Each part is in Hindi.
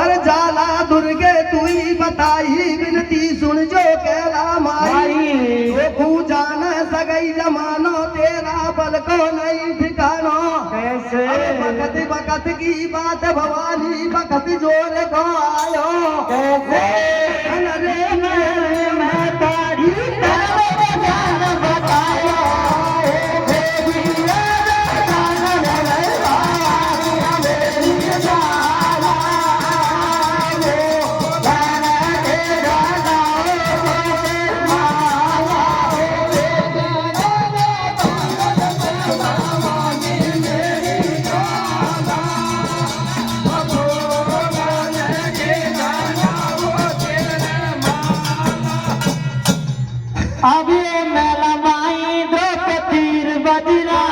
और जाला दुर्गे तू ही बताई विनती सुन जो कहला माई तू जान सगई जमानो तेरा बल को नहीं ठिकानो कैसे बकत बकत की बात भवानी बकत जोर को आयो कैसे अरे मैं तारी जान बताया अभी मेला माई द्रौपदी बजरा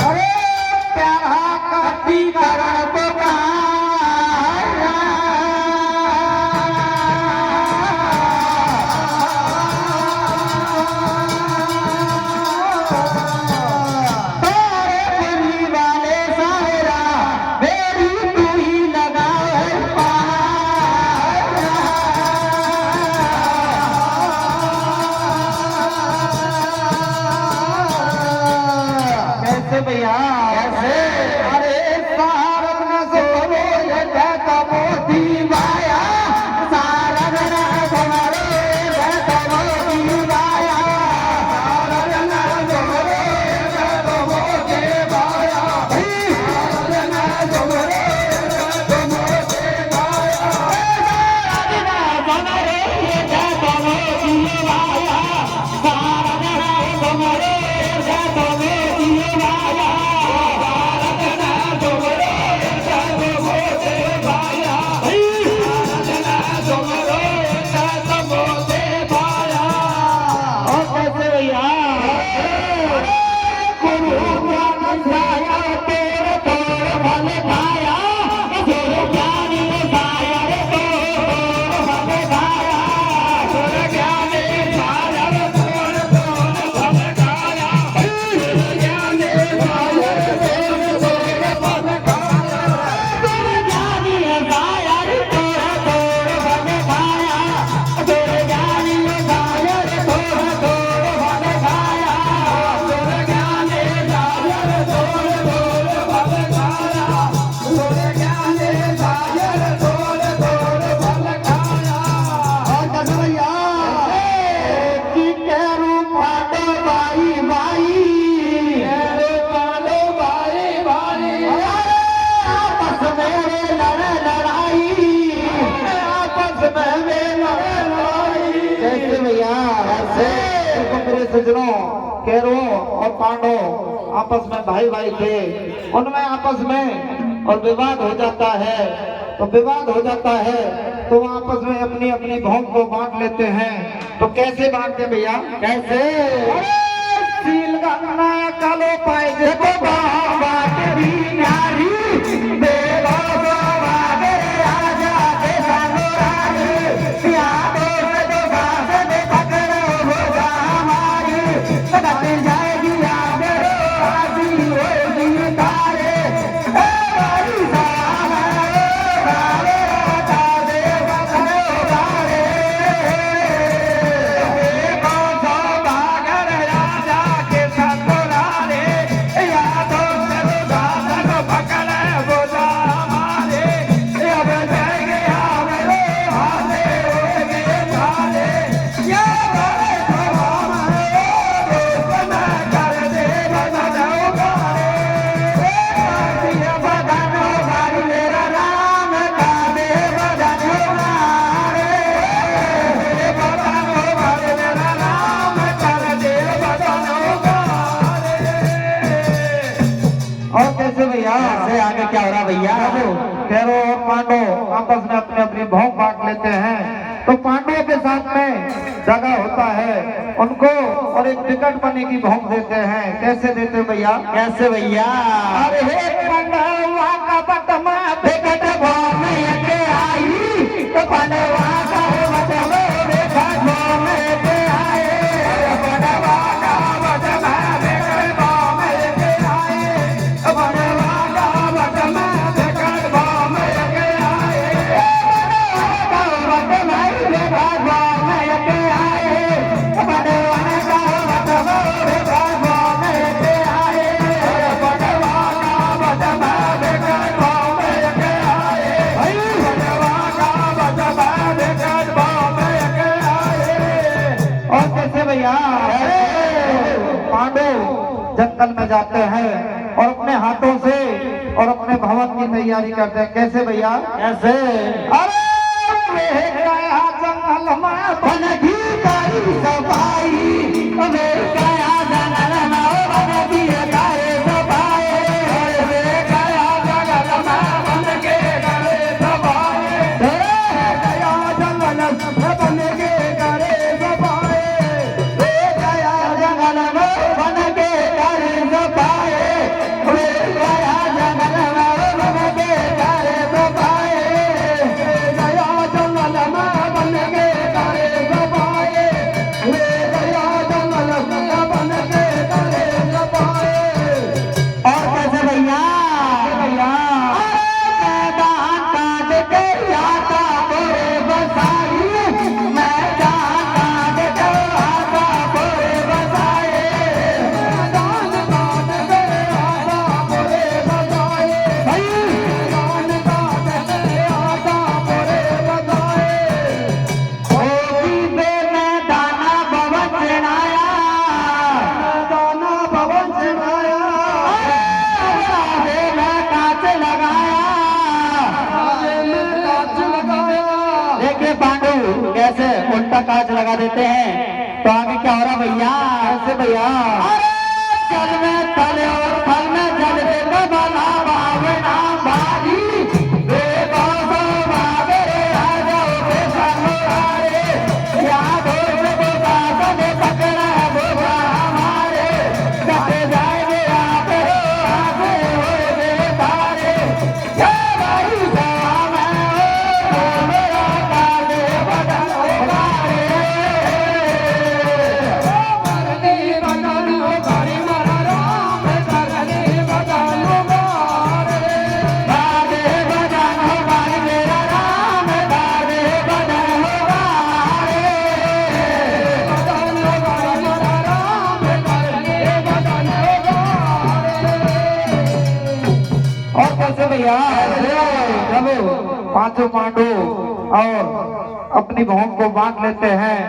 अरे प्यारा कटी करण तो भैया कैसे अरे सारन सोरो ये कहता मोती माया सारन सोरो ये कहता मोती माया सारन सोरो ये कहता मोती माया सारन सोरो ये कहता मोती माया सारन सोरो ये कहता मोती माया सारन सोरो ये कहता मोती माया सज्जनों कैरवों और पांडव आपस में भाई भाई थे उनमें आपस में और विवाद हो जाता है तो विवाद हो जाता है तो आपस में अपनी अपनी भौम को बांट लेते हैं तो कैसे बांटते भैया कैसे सील गन्ना कालो पाए देखो बात भी नारी देवा बाबा आजा दे सानो राज यादो दो बात दे पकड़ो हो जा हमारी जाएगी याद आजी होगी तारे बारी सारे तारे बखरो तारे भागर राजा के सतुरारे यादों से दादन पकड़े बोझा हमारे अब जाएंगे हमारे हाथे होंगे तारे या भैया से आगे क्या हो रहा भैया कैरो और पांडव आपस में अपने अपनी भौं बांट लेते हैं तो पांडवों के साथ में जगह होता है उनको और एक टिकट बने की भौं देते हैं कैसे देते भैया कैसे भैया अरे पांडवा का बटमा टिकट भौं में के आई तो पांडवा का बटमा देखा भौं में के आए भैया पांडु जंगल में जाते हैं और अपने हाथों से और अपने भवन की तैयारी करते हैं। कैसे भैया? कैसे? अरे गया जंगल में बन की करी सफाई, गया जंगल में बन की करी सफाई, गया जंगल में बन के करे सफाई, गया जंगल में बन के करे सफाई, गया जंगल में बन के करे सफाई, गया जंगल में बन के करे सफाई, गया जंगल में बन के करे सफाई, गया जंगल में बन के करे सफाई। और कैसे भैया? मैदान काट के आता गोरे बसाई, मैदान काट के आता गोरे बसाई, मैदान काट के आता गोरे बसाई, मैदान काट के आता गोरे बसाई। होती बे मैदाना भवन चढ़ाया, मैदाना भवन चढ़ाया, राधे में कांच लगाया, राधे में कांच लगाया। देखिए पांडु कैसे उल्टा कांच लगा देते हैं। तो आगे क्या हो रहा भैया? कैसे भैया? अरे जल में तले और फल में जल देते बना बावना भारी, बेबासो भागे राजा के समुरारे, याद हो बेबासो ने पकड़ा बोला हमारे, कटे जाएंगे आप आगे होए तारे, ये भाई साहब है मेरा काले बदन उतारे, करने बदन उतारे मारा राम, करने बदन उतारे, काले बदन उतारे मेरा राम, काले बदन उतारे, बदन उतारे मारा राम, करने बदन उतारे। और कैसे भैया? चलो पांचों पांडु और अपनी भवन को बांट लेते हैं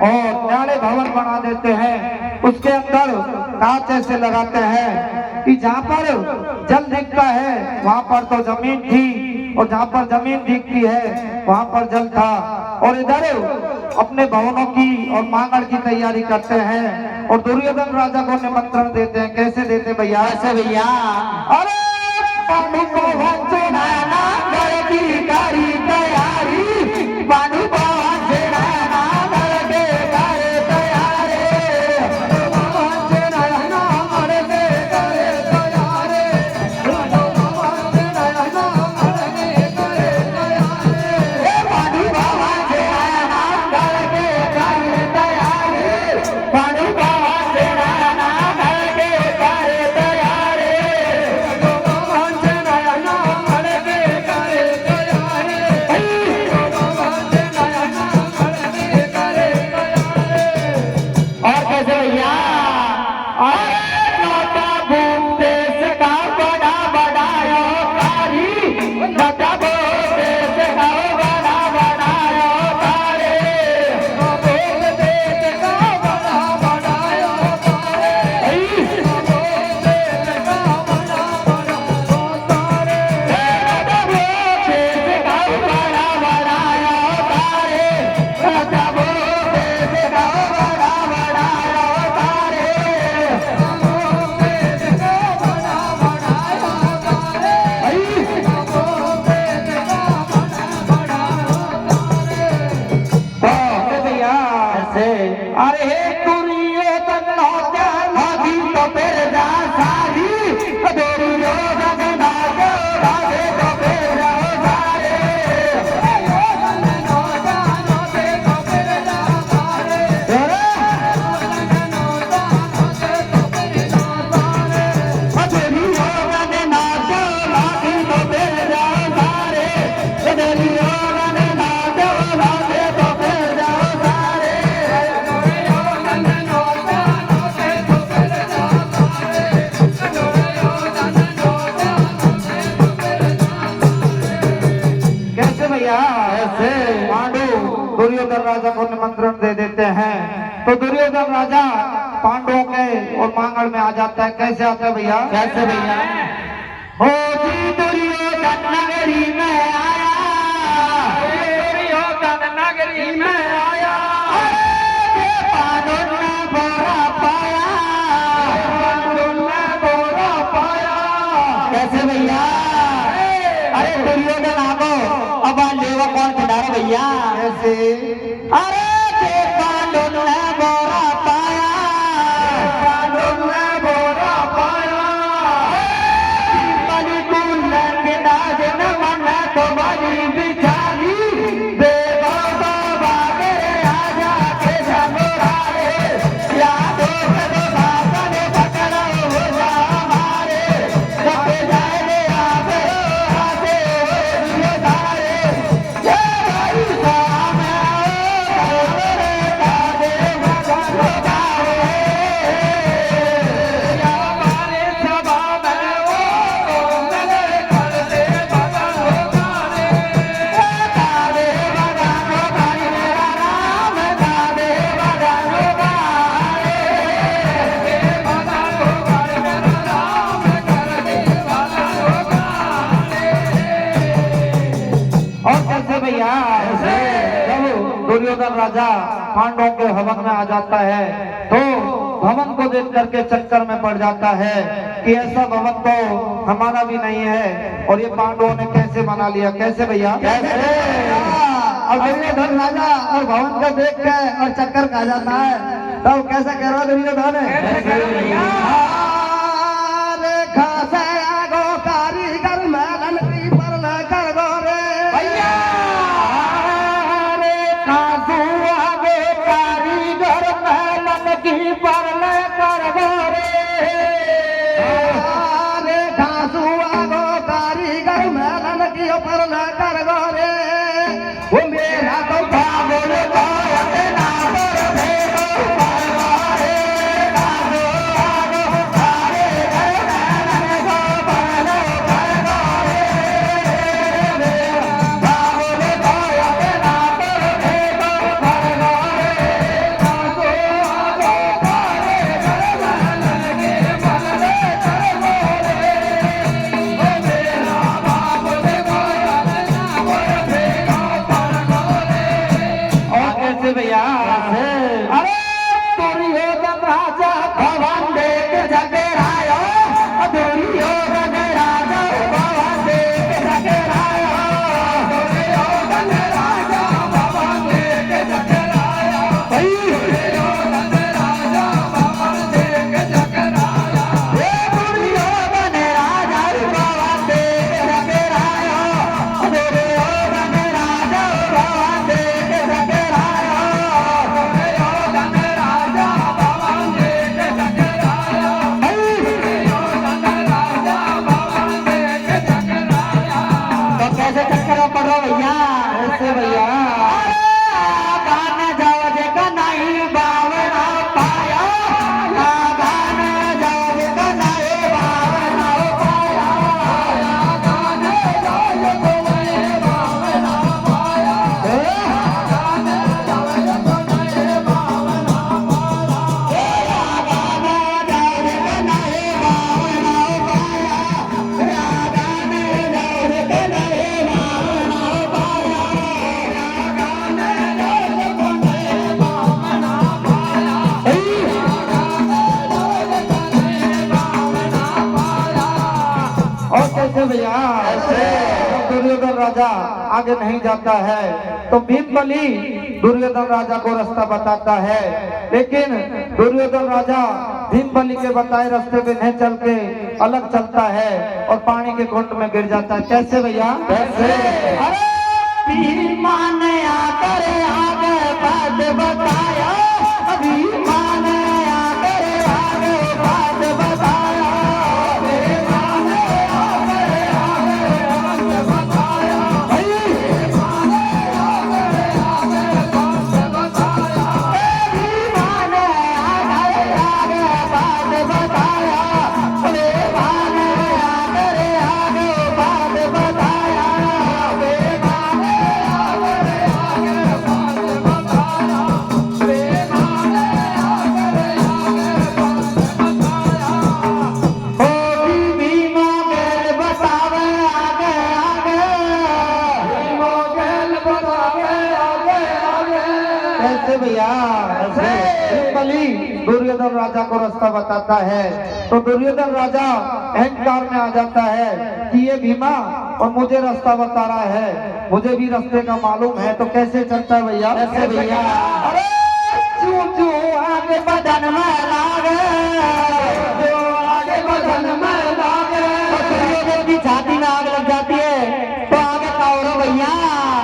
और न्यारे भवन बना देते हैं। उसके अंदर कांच ऐसे लगाते हैं कि जहाँ पर जल दिखता है वहाँ पर तो जमीन थी, और जहाँ पर जमीन दिखती है वहाँ पर जल था। और इधर अपने भवनों की और मांगड़ की तैयारी करते हैं और दुर्योधन राजा को निमंत्रण देते हैं। कैसे देते भैया? ऐसे भैया, अरे पांडु को वंचना घर की करी तैयारी, पांडु को वंचना घर के करे तैयारी, वंचना घर के करे तैयारी, पांडु को वंचना घर के करे तैयारी, पांडु को वंचना घर के करे तैयारी, पांडु को वंचना घर के करे तैयारी, और कैसे भैया? अरे नौटा भूम देश का बड़ा बड़ायो कारी, नौटा भूम देश का बड़ा बड़ायो कारी, भूम देश का बड़ा बड़ायो कारी, भूम देश का बड़ा बड़ायो कारी, नौटा भूम देश का बड़ा बड़ायो कारी, नौटा भूम देश का बड़ा बड़ायो कारी, भूम देश का बड़ा बड़ायो कारी, भूम देश का बड़ा बड़ायो कारी। तो भैया ऐसे, अरे हे दुर्योधन नौका नदी तो फिर जा सारी, दुर्योधन नौका नदी तो फिर जा सारी, दुर्योधन नौका नदी तो फिर जा सारी, दुर्योधन नौका नदी तो फिर जा सारी, दुर्योधन नौका नदी तो फिर जा सारी, दुर्योधन नौका नदी तो फिर जा सारी, दुर्योधन नौका नदी तो फिर जा सारी, दुर्योधन नौका नदी तो फिर जा सारी। कैसे भैया? ऐसे पांडु दुर्योधन राजा को निमंत्रण दे देते हैं तो दुर्योधन राजा पांडवों के और मांगड़ में आ जाता है। कैसे आता है भैया? कैसे भैया? हो जी दुर्योधन नगरी में आया, दुर्योधन नगरी में आया, पांडव ने बोरा पाया, पांडव ने बोरा पाया। कैसे भैया? अरे दुर्योधन आगो, अब लेवा कौन खिला रहा भैया? कैसे? अरे पांडव ने बोरा पाया, पांडव ने बोरा पाया, तो बड़ी बिचारी देवा बाबा मेरे आजा के समुरारे, यादों के दो सासन पकड़ो हो जा हमारे, जब जाए आगे आगे हो धारे, ये भाई सामने आओ मेरे कादे मगन गाए, या हमारे सभा में वो मेरे कर दे मगन भैया। जब दुर्योधन राजा पांडवों के हवन में आ जाता है तो भवन को देख करके चक्कर में पड़ जाता है कि ऐसा भवन तो हमारा भी नहीं है, और ये पांडवों ने कैसे बना लिया? कैसे भैया? कैसे? और दुर्योधन राजा और भवन को देख के और चक्कर खा जाता है, तब कैसा कह रहा दुर्योधन? खासे आगो कारीगर मेलन की पर लेकर गो रे भैया, खासू आगे कारीगर मेलन की पर लेकर गो रे, खासू आगो कारीगर मेलन की पर लेकर गो रे, वो मेरा तो बाबुल भैया। अरे दुर्योधन राजा भवन देख जगरायो, दुर्योधन राजा भवन देख जगरायो, दुर्योधन राजा भवन देख जगरायो, दुर्योधन राजा भवन देख जगरायो, दुर्योधन राजा भवन देख जगरायो, दुर्योधन राजा भवन देख जगरायो, भैया। ऐसे भैया गाने जाओ जगह नहीं बावना पाया, गाने जाओ जगह नहीं बावना पाया, गाने जाओ जगह नहीं बावना पाया, गाने जाओ जगह नहीं बावना पाया, गाने जाओ जगह नहीं बावना पाया, गाने जाओ जगह नहीं भैया। दुर्योधन राजा आगे नहीं जाता है तो भीमबली दुर्योधन राजा को रास्ता बताता है, लेकिन दुर्योधन राजा भीमबली के बताए रास्ते पे नहीं चल के अलग चलता है और पानी के घुंड में गिर जाता है। कैसे भैया? कैसे? अरे भीमा ने आकर आगे बात बताया, भीमा ने आकर आगे बात बताया, भीमबली दुर्योधन राजा को रास्ता बताता है। तो दुर्योधन राजा अहंकार में आ जाता है कि ये भीमा और मुझे रास्ता बता रहा है, मुझे भी रास्ते का मालूम है, तो कैसे चलता है भैया? कैसे भैया? अरे चू आगे बदन में लागे, आगे बदन में लागे, दुर्योधन की छाती में आग लग जाती है, तो आगे कौरव भैया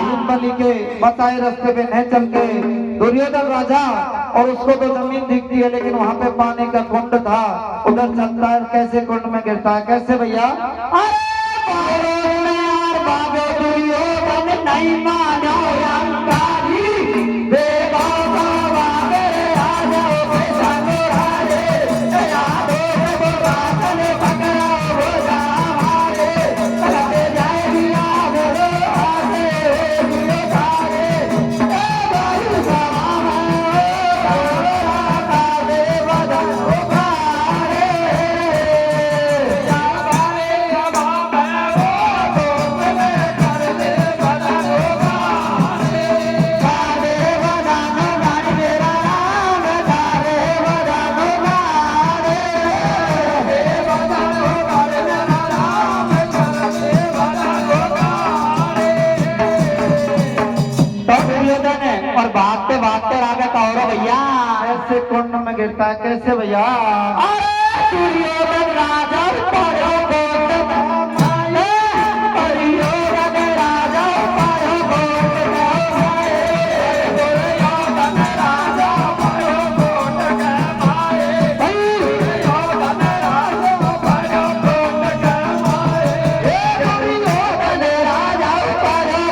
भीमबली के बताए रास्ते पे न चल के दुर्योधन राजा, और उसको तो जमीन दिखती है लेकिन वहां पे पानी का कुंड था, उधर चलता है, कैसे कुंड में गिरता है, कैसे भैया? नहीं मानो अंगारी देवा बाबा मेरे आ जाओ बेचारे हारे याद हो बातन पकड़ा हो जा हमारे चलते जाए दिया बोलो आगे हो दिए सारे ए भाई सामा का देवदा हो पारे या बारे या बाबा हो तो में कर दे बदा और भागते भागते राजा कौरव भैया कैसे कुंड में गिरता है, कैसे भैया? दुर्योधन राजा परो दुर्योधन राजा परो दुर्योधन राजा परो दुर्योधन राजा परो दुर्योधन राजा परो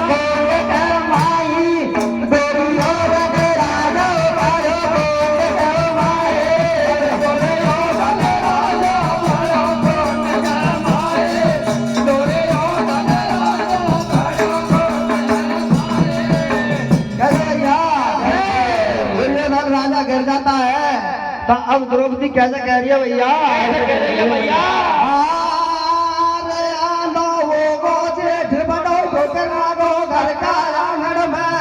गिर जाता है। तो अब द्रौपदी कैसे कह रही है भैया? भैया वो जेठ बड़ो ठोकरा गो घर का आंगन में,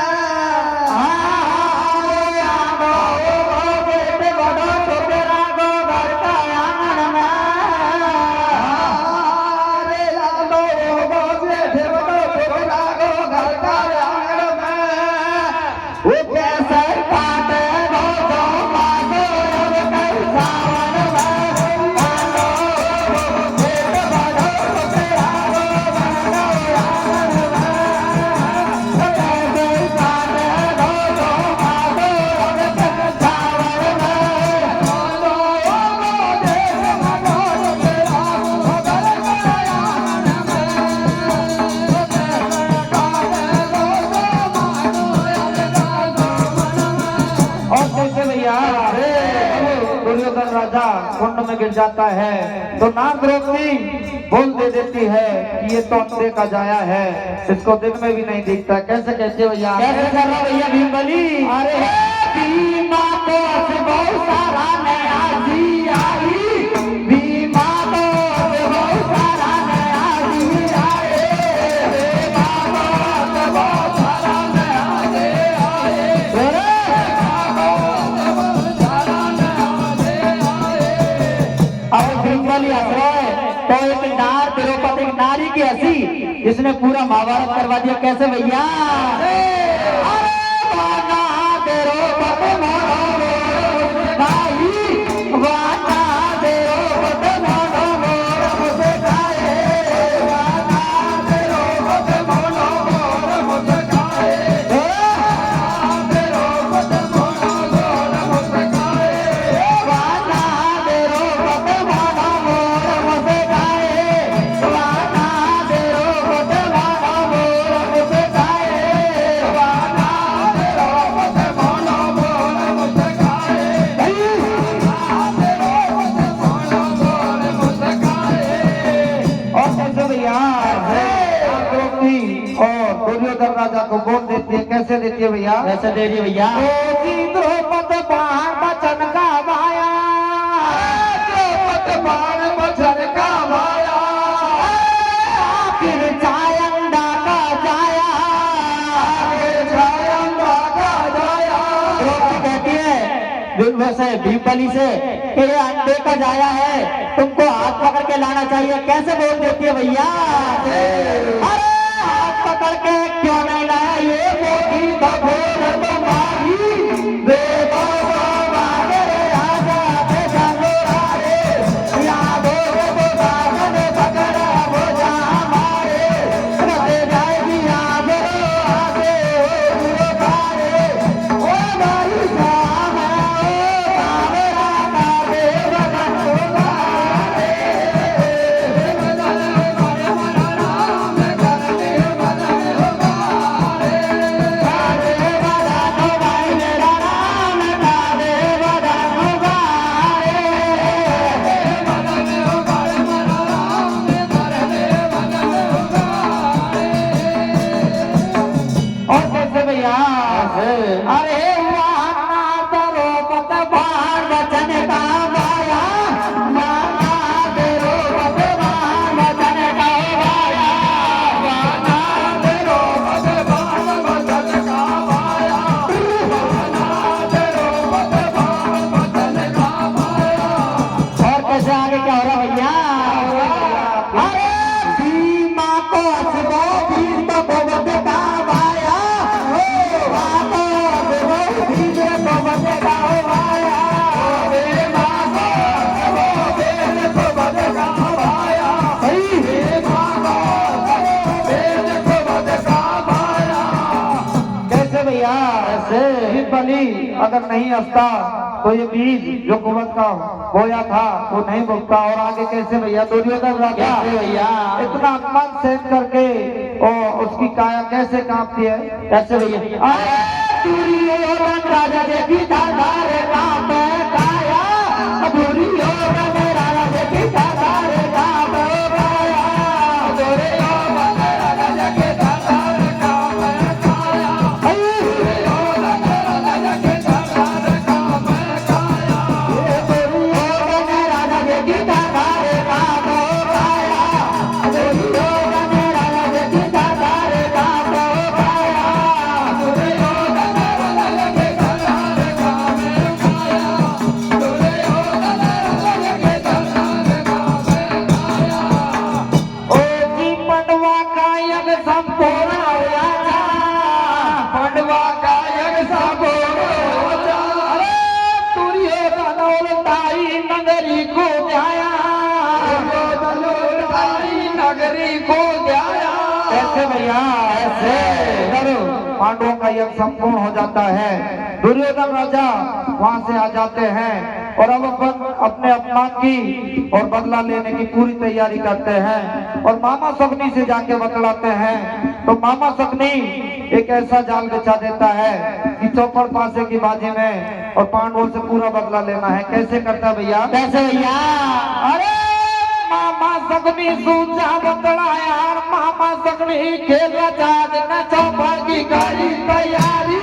दुर्योधन राजा कुंड में गिर जाता है। तो नाग द्रौपदी बोल दे देती है कि ये तो अंधे का जाया है, इसको दिन में भी नहीं दिखता। कैसे कहते भैया? कैसे कर रहा भैया भीमबली? अरे भीमा तो बहुत सारा नया जी आई, भीमा तो बहुत सारा नया जी आए, भीमा तो बहुत सारा नया जी आए, और भीमबली हंस रहा है। तो एक नार द्रौपदी नारी की हंसी इसने पूरा महाभारत करवा दिया। कैसे भैया? दुर्योधन राजा को बोल देती है। कैसे देती है भैया? कैसे दे रही भैया? द्रौपद बाण बचन का माया, द्रौपद बाण बचन का माया, आखिर छायंदा का जाया, छायंदा का जाया। द्रौपदी कहती है वैसे भीमबली से कि ये अंडे का जाया है, तुमको हाथ पकड़ के लाना चाहिए। कैसे बोल देती है भैया? अरे हाथ पकड़ के क्यों नहीं लाया? ये मोटी बबूर तुम्हारी दे बाबा रे आजा बेटा गोरा रे, याद हो वो बागन पकड़ा वो जा हमारे, रते जाएगी याद हो आगे हो तारे, ओ भाई साहब ओ कावेरा कावे बदन तुम्हारे, और कैसे भैया? अरे वाना दरो पत बाण वचन का माया, वाना दरो पत बाण वचन का माया, वाना दरो पत बाण वचन का माया, वाना दरो पत बाण वचन का माया। और कैसे आगे क्या हो रहा भैया? अरे भीमा को हसबो भीम तो भगवत का माया, कैसे भैया? ऐसे बलि अगर नहीं हंसता तो ये बीज जो कुंवर का बोया था वो नहीं बुकता। और आगे कैसे भैया? दुर्योधन राजा भैया इतना अपमान सहन करके और उसकी काया कैसे कांपती है? कैसे भैया? अरे दुर्योधन राजा देखी धारे कांपे काया, दुर्योधन राजा देखी धारे कांपे काया, दुर्योधन राजा देखी धारे कांपे काया, दुर्योधन राजा देखी धारे कांपे काया, दुर्योधन राजा देखी धारे कांपे काया, दुर्योधन राजा देखी धारे कांपे काया, दुर्योधन राजा देखी धारे कांपे काया, दुर्योधन राजा देखी धारे कांपे काया। ओ जी पंडवा का यज्ञ संपूर्ण हो जा, पंडवा का यज्ञ संपूर्ण हो जा, अरे दुर्योधन उलटाई नगरी को जाया, दुर्योधन उलटाई नगरी को जाया। कैसे भैया? ऐसे पांडवों का यज्ञ संपूर्ण हो जाता है, दुर्योधन राजा वहां से आ जाते हैं और अब अपने अपमान की और बदला लेने की पूरी तैयारी करते हैं और मामा शकुनी से जाके बतलाते हैं। तो मामा शकुनी एक ऐसा जाल बिछा देता है कि चौपड़ पासे की बाजी में और पांडवों से पूरा बदला लेना है। कैसे करता है भैया? कैसे भैया? अरे मामा शकुनी सूझा बतला यार, मामा शकुनी खेल रचा देना चौपड़ की गाड़ी तैयारी,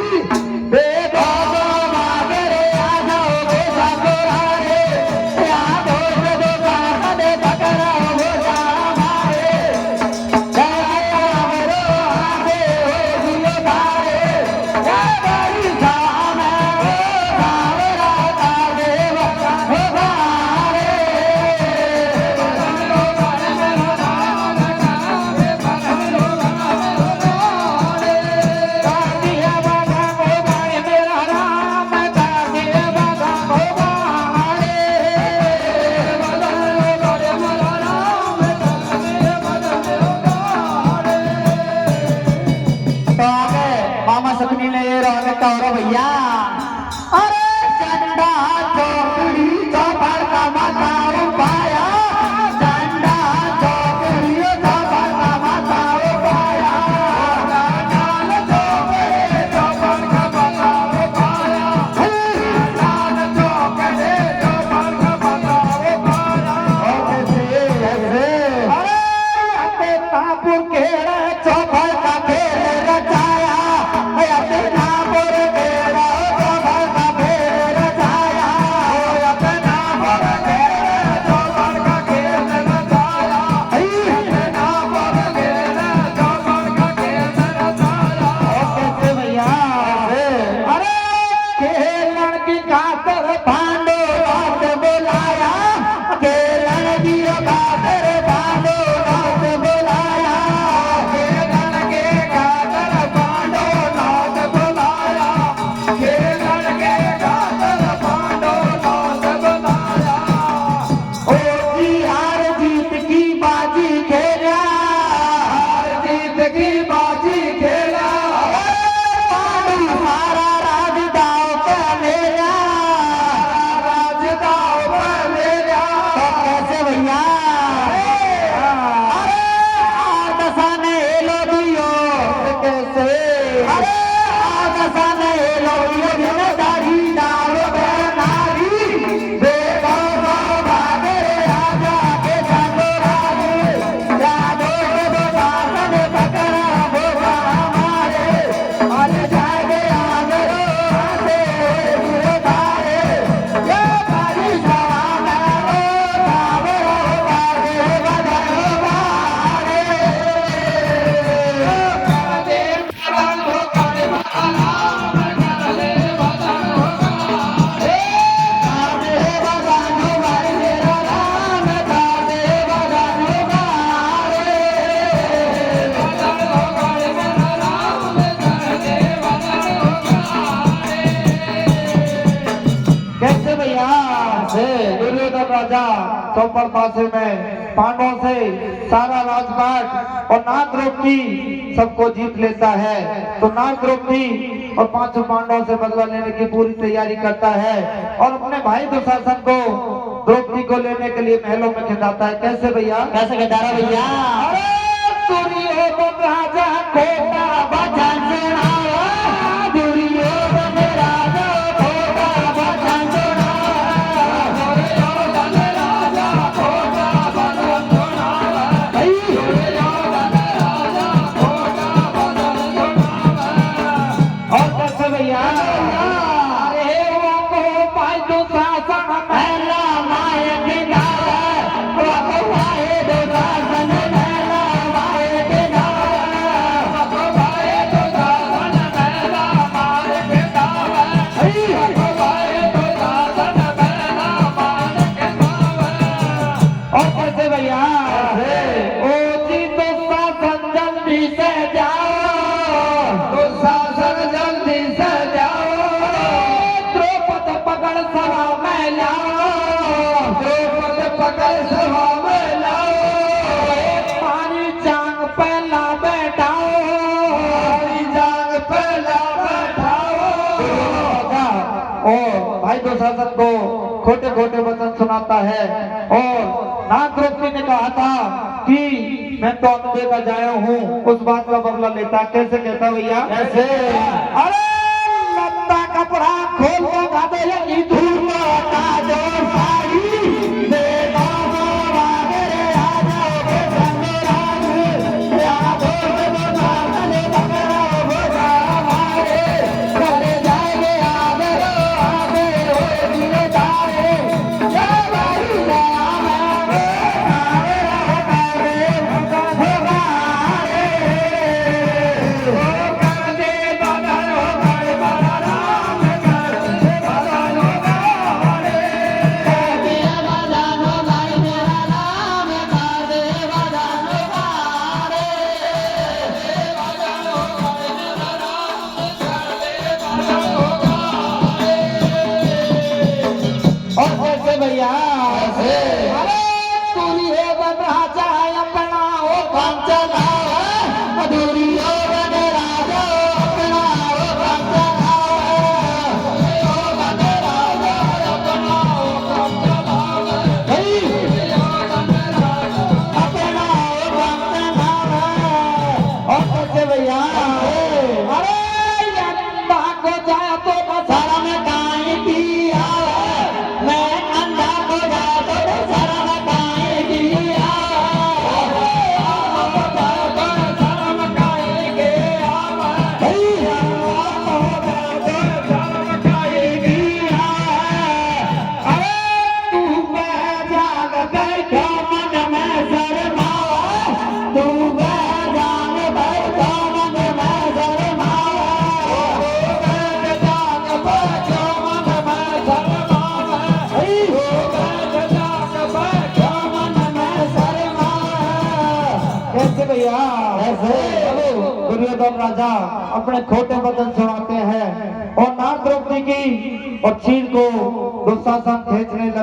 पांडो नाथ बुलाया के रणवीर खातर पांडो नाथ बुलाया के रण के खातर पांडो नाथ बुलाया के रण के खातर पांडो नाथ बुलाया ओ जी हार जीत की बाजी खेला हार जीत की बाजी खेला पांडु सारा राज दाव पे मेरा राज दाव पे मेरा तो कैसे भैया अरे आदसाने लो दियो कैसे अरे आदसाने लो दियो जिम्मेदारी दाव पे नारी बेगो भागे राजा के चंद्रारी जादो को शासन पकड़ा भोगा हमारे अल जागे आगरो आते उतारे ये बारी सवाना ओ सावरो बागे बदलो बारे कादे बदन हो कादे बदन कादे बदन हो कादे बदन हो बारे मेरा नाम कादे बदन हो बारे बदन हो कादे मेरा नाम कादे बदन हो कैसे भैया से दुर्योधन राजा चौपड़ पासे में पांडवों से सारा राजपाट और नाग द्रौपदी सबको जीत लेता है तो नाग द्रौपदी और पांचों पांडवों से बदला लेने की पूरी तैयारी करता है और अपने भाई दुशासन को द्रौपदी को लेने के लिए महलों में खिंचाता है कैसे भैया कैसे खिंचारा भैया अरे दुर्योधन राजा खोटा भजन सुनावा दुर्योधन राजा खोटा भजन सुनावा दुर्योधन राजा खोटा भजन सुनावा दुर्योधन राजा खोटा भजन सुनावा और कैसे भैया अरे वो को पाई दुशासन महला नायक नावा वो को पाई दुशासन महला नायक नावा वो को पाई दुशासन महला नायक नावा वो को पाई दुशासन महला नायक नावा और कैसे भैया ओ जी दुशासन जल्दी से जाओ दुशासन जल्दी से जाओ द्रौपदी पकड़ सभा में लाओ द्रौपदी पकड़ सभा में लाओ पानी जांग पहला बैठाओ पानी जांग पहला बैठाओ और भाई दुशासन को खोटे खोटे वचन सुनाता है और नाग द्रौपदी ने कहा था कि मैं तो अनदेखा जाया हूँ उस बात का बदला लेता कैसे कहता भैया कैसे अरे लत्ता कपड़ा खोल के गादे लगी धूल का जो साड़ी बेटा बागे रे आजा के संगराज यादो के बादल पकड़ा भोगा हमारे करे जाएंगे आगे हो दिए तारे ये बारी राम रे भोगा रे ओ कर दे बदन हो गए बड़ा राम कर दे बदन हो गए कर दे बदन हो गए मेरा राम कर दे बदन हो गए बदन हो गए मेरा राम कर दे बदन हो गए और कैसे भैया अरे दुर्योधन राजा अपना हो काम चलाओ दुर्योधन राजा अपना हो काम चलाओ दुर्योधन राजा अपना हो काम चलाओ दुर्योधन राजा अपना हो काम चलाओ और कैसे भैया अरे अंधा को जाए तो दशहरा में गाय पिया मैं अंधा को जाए तो भैया ऐसे दुर्योधन राजा अपने खोटे बदन सुनाते हैं और नारद द्रौपदी की और चीर को दुशासन खींचने लगे।